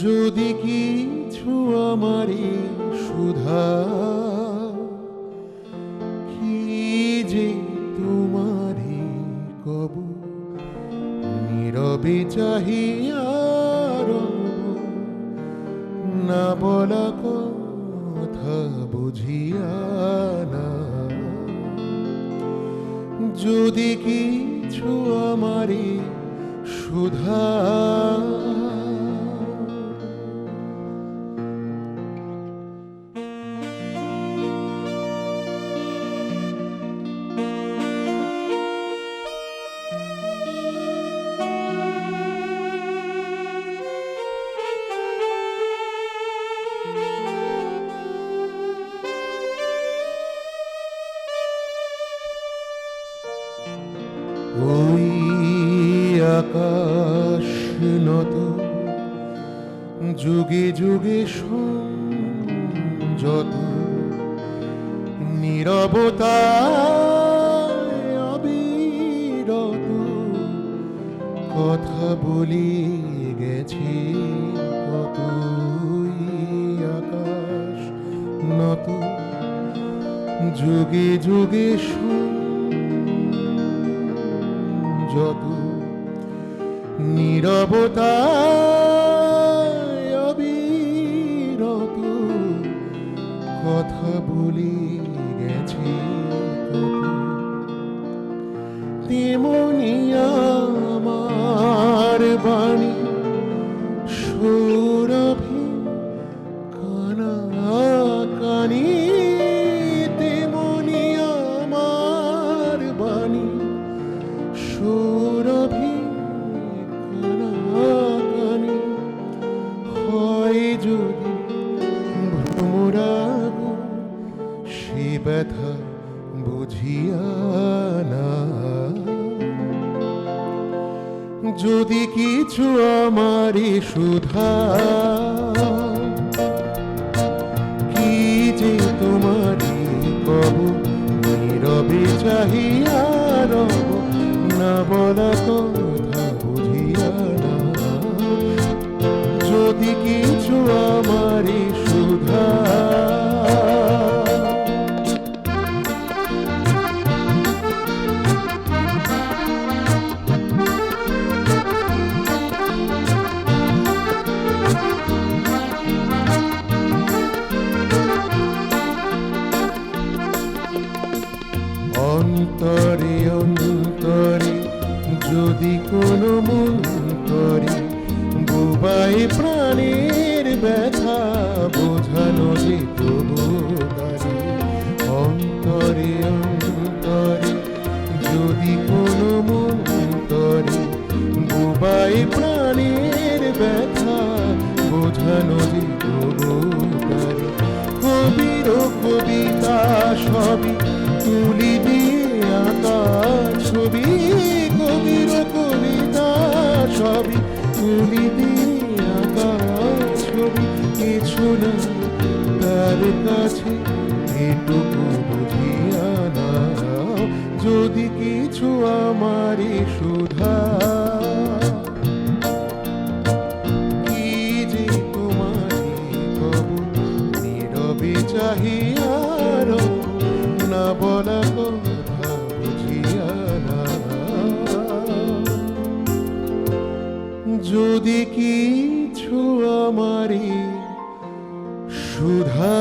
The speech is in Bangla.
যদি কিছু আমারে সুধা কি যে তোমারে কব নীরবে চাহিয়া রব না বলা কথা বুঝিয়া না। যদি কিছু আমারে সুধা ওই আকাশ নত যুগে যুগে যত নীরবতায় অবিরত কথা বলি গেছে কতই আকাশ নত যুগে যুগে যত নীরবতায় অবিরত কথা বলে গেছে কত, তেমনি আমার বাণী সৌরভে কানা কানি, তেমনি আমার বাণী সৌরভে কানাকানি হয় যদি ভ্রমরাগ সে ব্যথা বুঝিয়া না। যদি কিছু আমারে সুধা কি যে তোমারে কব নীরবে চাহিয়া রব না বলা কথা বুঝিয়া না। যদি কিছু আমারে সুধা অন্তরে অন্তরে যদি কোনো মন্তরে বুবাই প্রাণের ব্যথা বোঝানো যেত বোধারে। অন্তরে অন্তরে যদি কোনো মন্তরে বুবাই প্রাণের ব্যথা বোঝানো যেত বোধারে। কবির কবিতা সবই তুলি দিয়ে আঁকা ছবি, কবির কবিতা সবই তুলি দিয়ে আঁকা ছবি। কিছু না তার কাছে এটুকু বুঝিয়া না। যদি কিছু আমারে সুধা কি যে তোমারে কব নীরবে চাহিয়া রব না বলা কথা বুঝিয়া না। যদি কিছু আমারে সুধা